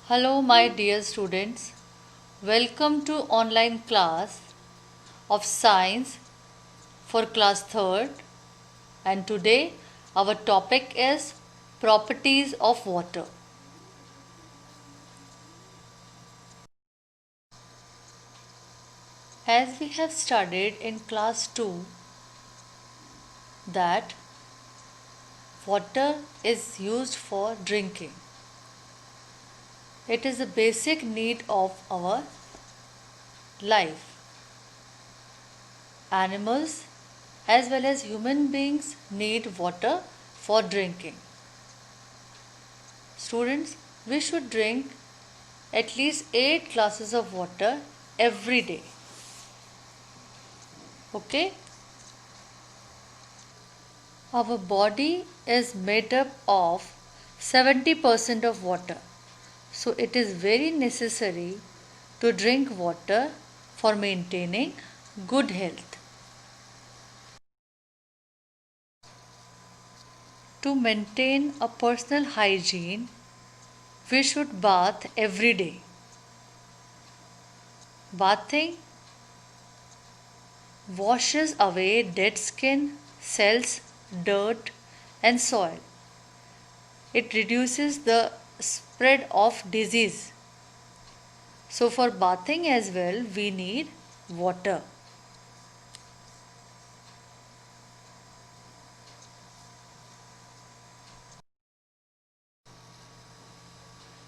Hello, my dear students. Welcome to online class of science for class 3rd. And today our topic is properties of water. As we have studied in class 2 that water is used for drinking. It is a basic need of our life. Animals as well as human beings need water for drinking. Students, we should drink at least 8 glasses of water every day. Okay? Our body is made up of 70% of water. So it is very necessary to drink water for maintaining good health. To maintain a personal hygiene, we should bath every day. Bathing washes away dead skin, cells, dirt, and soil. It reduces the spread of disease. So, for bathing as well, we need water.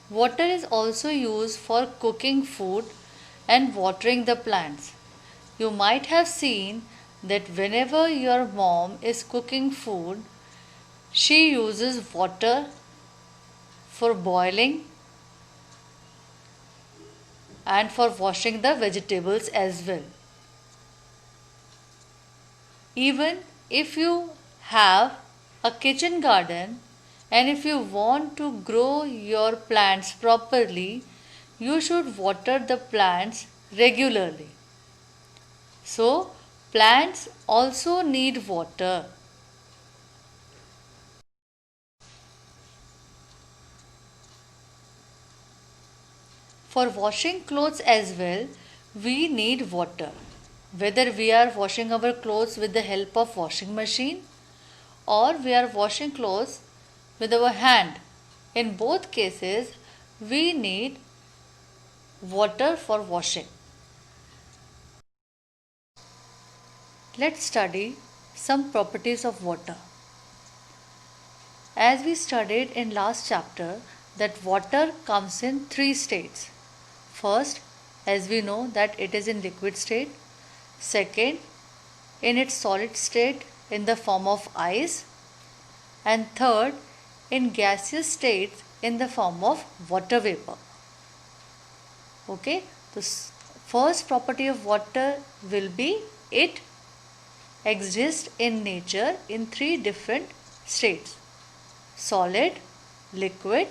Water is also used for cooking food and watering the plants. You might have seen that whenever your mom is cooking food, she uses water for boiling and for washing the vegetables as well. Even if you have a kitchen garden and if you want to grow your plants properly, you should water the plants regularly. So, plants also need water. For washing clothes as well, we need water. Whether we are washing our clothes with the help of washing machine or we are washing clothes with our hand, in both cases we need water for washing. Let's study some properties of water. As we studied in last chapter that water comes in three states. First, as we know that it is in liquid state. Second, in its solid state in the form of ice. And third, in gaseous state in the form of water vapor. Okay, the first property of water will be it exists in nature in three different states: solid, liquid,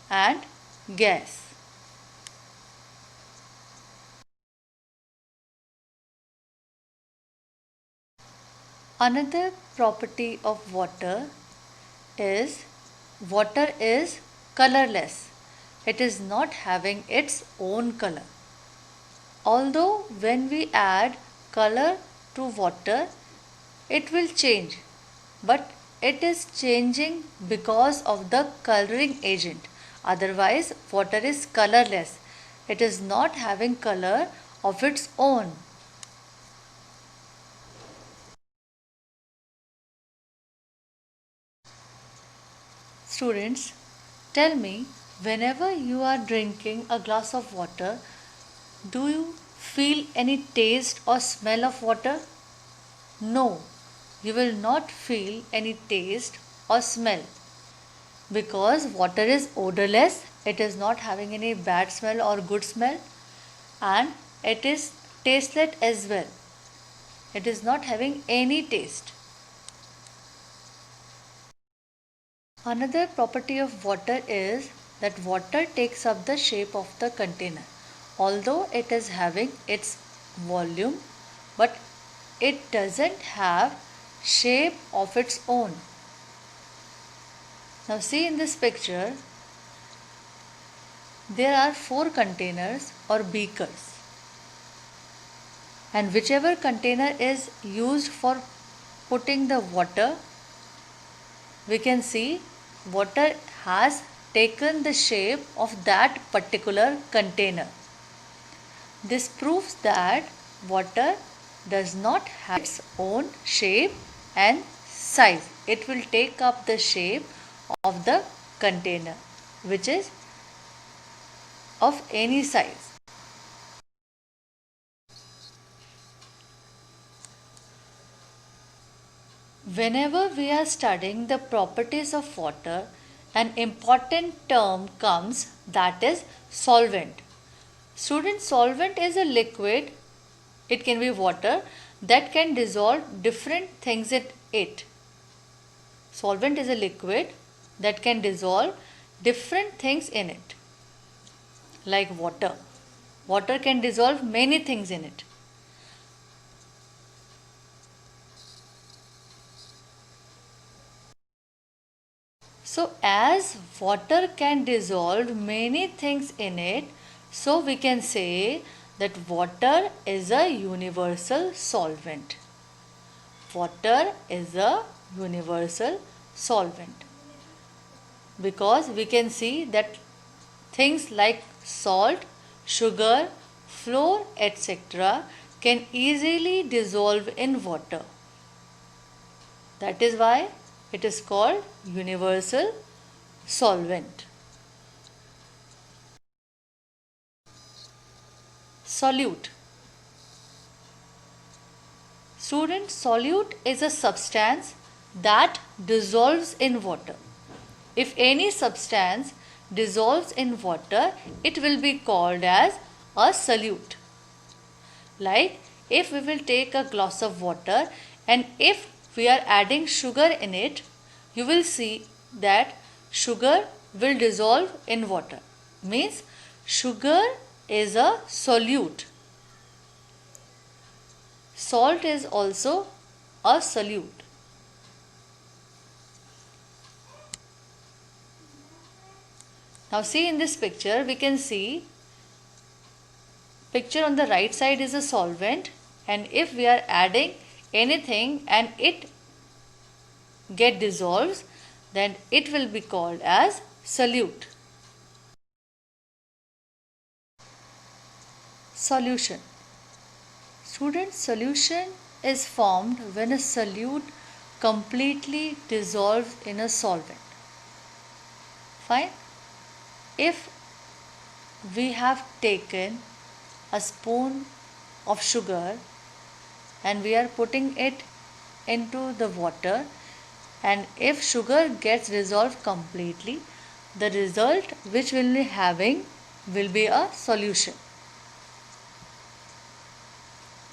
and gas. Another property of is water is colorless. It is not having its own color. Although when we add color to water, it will change, but it is changing because of the coloring agent. Otherwise, water is colorless. It is not having color of its own. Students, tell me, whenever you are drinking a glass of water, do you feel any taste or smell of water? No, you will not feel any taste or smell because water is odorless, it is not having any bad smell or good smell, and it is tasteless as well. It is not having any taste. Another property of water is that water takes up the shape of the container. Although it is having its volume, but it doesn't have shape of its own. Now see in this picture, there are 4 containers or beakers, and whichever container is used for putting the water, we can see water has taken the shape of that particular container. This proves that water does not have its own shape and size. It will take up the shape of the container, which is of any size. Whenever we are studying the properties of water, an important term comes, that is solvent. Student, solvent is a liquid, it can be water, that can dissolve different things in it. Solvent is a liquid that can dissolve different things in it. Like water. Water can dissolve many things in it. So as water can dissolve many things in it, so we can say that water is a universal solvent. Water is a universal solvent. Because we can see that things like salt, sugar, flour, etc. can easily dissolve in water. That is why it is called universal solvent. Solute. Student, solute is a substance that dissolves in water. If any substance dissolves in water, it will be called as a solute. Like if we will take a glass of water and if we are adding sugar in it, you will see that sugar will dissolve in water. Means sugar is a solute. Salt is also a solute. Now see in this picture, we can see picture on the right side is a solvent, and if we are adding anything and it get dissolves, then it will be called as solute. Solution. Student, solution is formed when a solute completely dissolves in a solvent. Fine. If we have taken a spoon of sugar and we are putting it into the water, and if sugar gets dissolved completely, the result which we will be having will be a solution.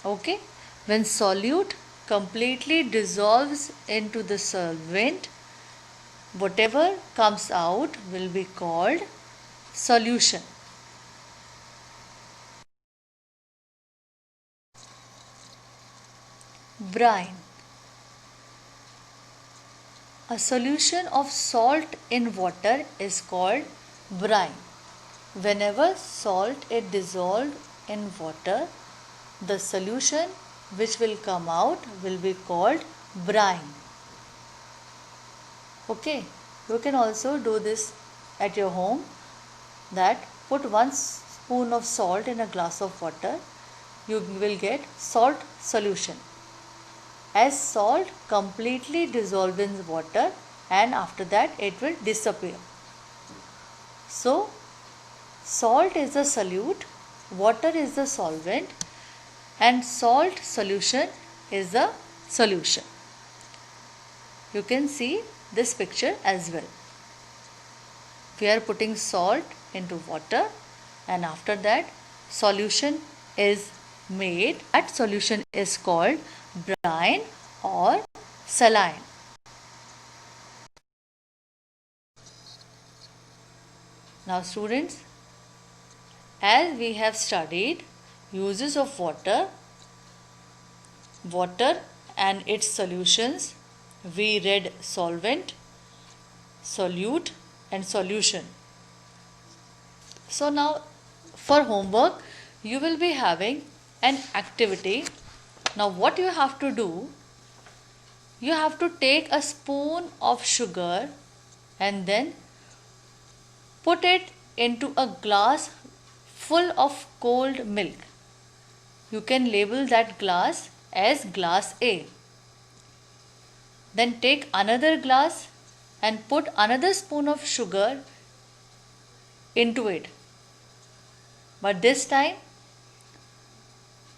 Okay, when solute completely dissolves into the solvent, whatever comes out will be called solution. Brine. A solution of salt in water is called brine. Whenever salt is dissolved in water, the solution which will come out will be called brine. Okay, you can also do this at your home, that put 1 spoon of salt in a glass of water, you will get salt solution. As salt completely dissolves in water and after that it will disappear. So, salt is a solute, water is the solvent, and salt solution is a solution. You can see this picture as well. We are putting salt into water and after that solution is made. That solution is called brine or saline. Now students, as we have studied uses of water and its solutions, we read solvent, solute and solution. So now for homework you will be having an activity. Now what you have to do, you have to take a spoon of sugar and then put it into a glass full of cold milk. You can label that glass as glass A. Then take another glass and put another spoon of sugar into it. But this time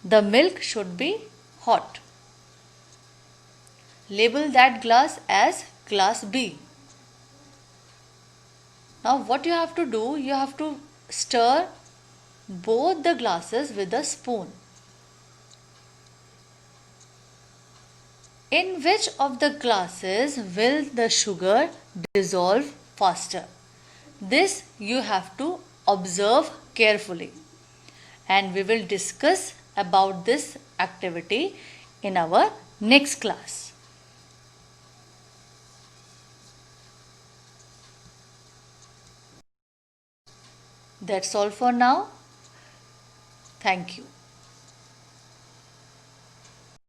the milk should be hot. Label that glass as glass B. Now what you have to do, you have to stir both the glasses with a spoon. In which of the glasses will the sugar dissolve faster? This you have to observe carefully, and we will discuss about this activity in our next class. That's all for now. Thank you.